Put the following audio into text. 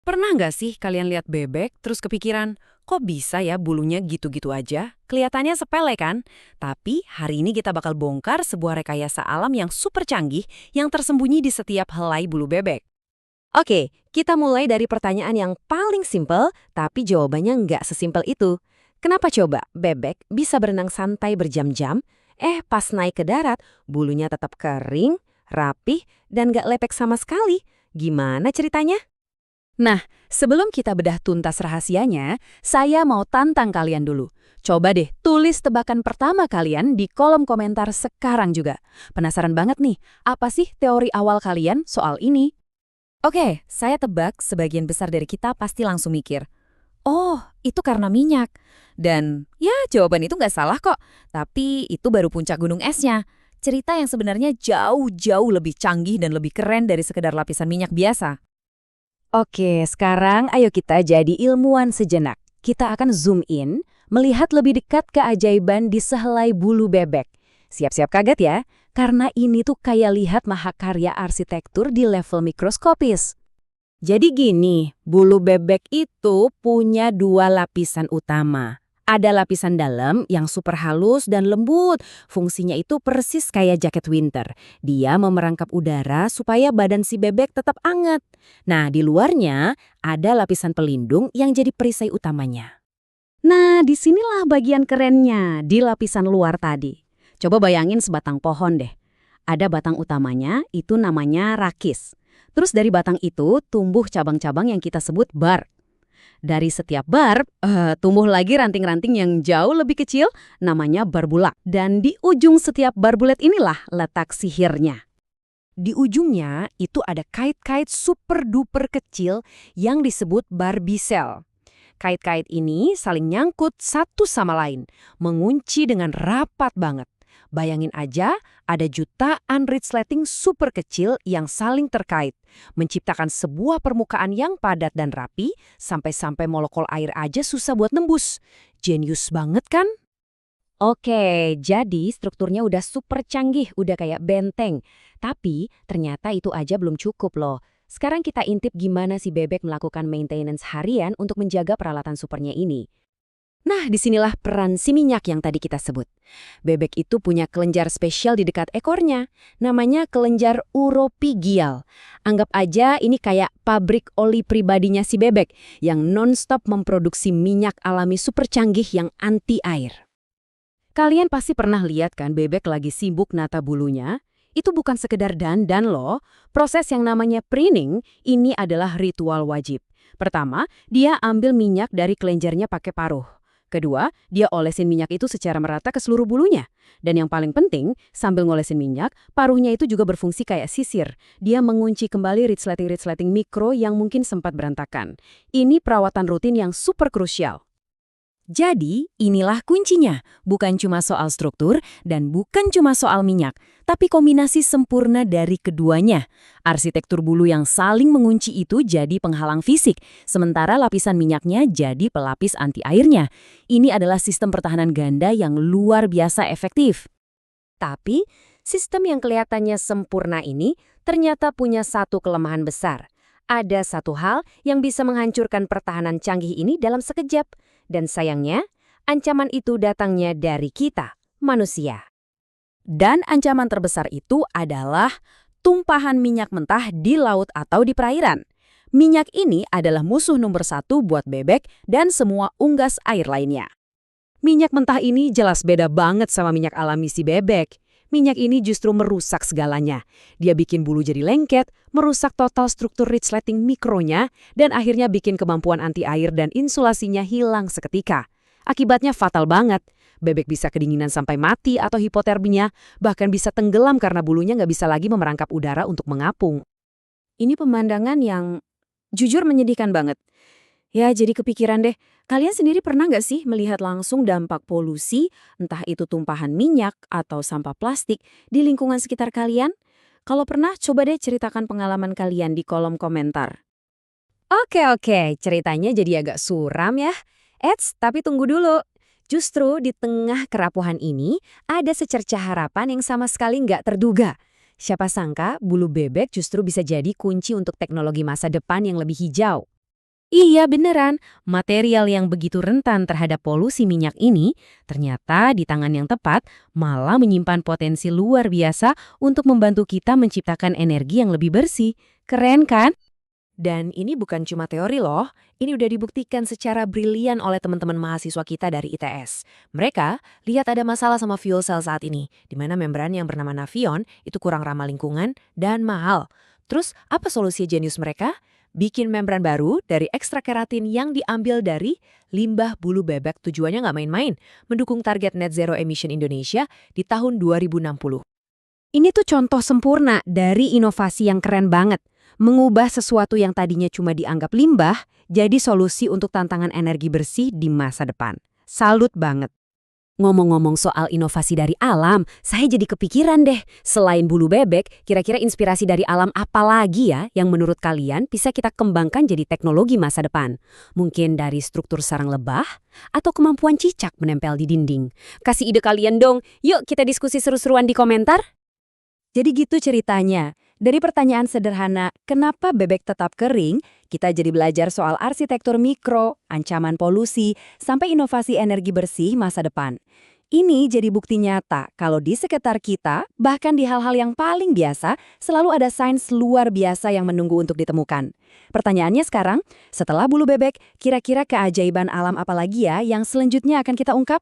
Pernah nggak sih kalian lihat bebek terus kepikiran, kok bisa ya bulunya gitu-gitu aja? Kelihatannya sepele kan? Tapi hari ini kita bakal bongkar sebuah rekayasa alam yang super canggih yang tersembunyi di setiap helai bulu bebek. Oke, kita mulai dari pertanyaan yang paling simpel, tapi jawabannya nggak sesimpel itu. Kenapa coba bebek bisa berenang santai berjam-jam, pas naik ke darat, bulunya tetap kering, rapih, dan nggak lepek sama sekali? Gimana ceritanya? Nah, sebelum kita bedah tuntas rahasianya, saya mau tantang kalian dulu. Coba deh tulis tebakan pertama kalian di kolom komentar sekarang juga. Penasaran banget nih, apa sih teori awal kalian soal ini? Oke, saya tebak sebagian besar dari kita pasti langsung mikir, oh, itu karena minyak. Dan ya, jawaban itu nggak salah kok. Tapi itu baru puncak gunung esnya. Cerita yang sebenarnya jauh-jauh lebih canggih dan lebih keren dari sekedar lapisan minyak biasa. Oke, sekarang ayo kita jadi ilmuwan sejenak. Kita akan zoom in, melihat lebih dekat keajaiban di sehelai bulu bebek. Siap-siap kaget ya, karena ini tuh kayak lihat mahakarya arsitektur di level mikroskopis. Jadi gini, bulu bebek itu punya dua lapisan utama. Ada lapisan dalam yang super halus dan lembut. Fungsinya itu persis kayak jaket winter. Dia memerangkap udara supaya badan si bebek tetap anget. Nah, di luarnya ada lapisan pelindung yang jadi perisai utamanya. Nah, disinilah bagian kerennya di lapisan luar tadi. Coba bayangin sebatang pohon deh. Ada batang utamanya, itu namanya rakis. Terus dari batang itu tumbuh cabang-cabang yang kita sebut bark. Dari setiap barb, tumbuh lagi ranting-ranting yang jauh lebih kecil, namanya barbula. Dan di ujung setiap barbulet inilah letak sihirnya. Di ujungnya itu ada kait-kait super duper kecil yang disebut barbicel. Kait-kait ini saling nyangkut satu sama lain, mengunci dengan rapat banget. Bayangin aja, ada jutaan resleting super kecil yang saling terkait, menciptakan sebuah permukaan yang padat dan rapi, sampai-sampai molekul air aja susah buat nembus. Jenius banget kan? Oke, jadi strukturnya udah super canggih, udah kayak benteng. Tapi ternyata itu aja belum cukup loh. Sekarang kita intip gimana si bebek melakukan maintenance harian untuk menjaga peralatan supernya ini. Nah, disinilah peran si minyak yang tadi kita sebut. Bebek itu punya kelenjar spesial di dekat ekornya. Namanya kelenjar uropigial. Anggap aja ini kayak pabrik oli pribadinya si bebek yang non-stop memproduksi minyak alami super canggih yang anti air. Kalian pasti pernah lihat kan bebek lagi sibuk nata bulunya? Itu bukan sekedar dandan loh. Proses yang namanya pruning ini adalah ritual wajib. Pertama, dia ambil minyak dari kelenjarnya pakai paruh. Kedua, dia olesin minyak itu secara merata ke seluruh bulunya. Dan yang paling penting, sambil ngolesin minyak, paruhnya itu juga berfungsi kayak sisir. Dia mengunci kembali resleting mikro yang mungkin sempat berantakan. Ini perawatan rutin yang super krusial. Jadi, inilah kuncinya. Bukan cuma soal struktur dan bukan cuma soal minyak, tapi kombinasi sempurna dari keduanya. Arsitektur bulu yang saling mengunci itu jadi penghalang fisik, sementara lapisan minyaknya jadi pelapis anti airnya. Ini adalah sistem pertahanan ganda yang luar biasa efektif. Tapi, sistem yang kelihatannya sempurna ini ternyata punya satu kelemahan besar. Ada satu hal yang bisa menghancurkan pertahanan canggih ini dalam sekejap. Dan sayangnya, ancaman itu datangnya dari kita, manusia. Dan ancaman terbesar itu adalah tumpahan minyak mentah di laut atau di perairan. Minyak ini adalah musuh nomor satu buat bebek dan semua unggas air lainnya. Minyak mentah ini jelas beda banget sama minyak alami si bebek. Minyak ini justru merusak segalanya. Dia bikin bulu jadi lengket, merusak total struktur resleting mikronya, dan akhirnya bikin kemampuan anti air dan insulasinya hilang seketika. Akibatnya fatal banget. Bebek bisa kedinginan sampai mati atau hipotermia, bahkan bisa tenggelam karena bulunya nggak bisa lagi memerangkap udara untuk mengapung. Ini pemandangan yang jujur menyedihkan banget. Ya, jadi kepikiran deh, kalian sendiri pernah nggak sih melihat langsung dampak polusi, entah itu tumpahan minyak atau sampah plastik, di lingkungan sekitar kalian? Kalau pernah, coba deh ceritakan pengalaman kalian di kolom komentar. Oke, ceritanya jadi agak suram ya. Tapi tunggu dulu. Justru di tengah kerapuhan ini, ada secercah harapan yang sama sekali nggak terduga. Siapa sangka bulu bebek justru bisa jadi kunci untuk teknologi masa depan yang lebih hijau. Iya beneran, material yang begitu rentan terhadap polusi minyak ini ternyata di tangan yang tepat malah menyimpan potensi luar biasa untuk membantu kita menciptakan energi yang lebih bersih. Keren kan? Dan ini bukan cuma teori loh, ini udah dibuktikan secara brilian oleh teman-teman mahasiswa kita dari ITS. Mereka lihat ada masalah sama fuel cell saat ini, di mana membran yang bernama Nafion itu kurang ramah lingkungan dan mahal. Terus apa solusi jenius mereka? Bikin membran baru dari ekstrak keratin yang diambil dari limbah bulu bebek. Tujuannya nggak main-main, mendukung target net zero emission Indonesia di tahun 2060. Ini tuh contoh sempurna dari inovasi yang keren banget. Mengubah sesuatu yang tadinya cuma dianggap limbah, jadi solusi untuk tantangan energi bersih di masa depan. Salut banget. Ngomong-ngomong soal inovasi dari alam, saya jadi kepikiran deh. Selain bulu bebek, kira-kira inspirasi dari alam apa lagi ya yang menurut kalian bisa kita kembangkan jadi teknologi masa depan? Mungkin dari struktur sarang lebah? Atau kemampuan cicak menempel di dinding? Kasih ide kalian dong, yuk kita diskusi seru-seruan di komentar. Jadi gitu ceritanya. Dari pertanyaan sederhana, kenapa bebek tetap kering, kita jadi belajar soal arsitektur mikro, ancaman polusi, sampai inovasi energi bersih masa depan. Ini jadi bukti nyata kalau di sekitar kita, bahkan di hal-hal yang paling biasa, selalu ada sains luar biasa yang menunggu untuk ditemukan. Pertanyaannya sekarang, setelah bulu bebek, kira-kira keajaiban alam apa lagi ya yang selanjutnya akan kita ungkap?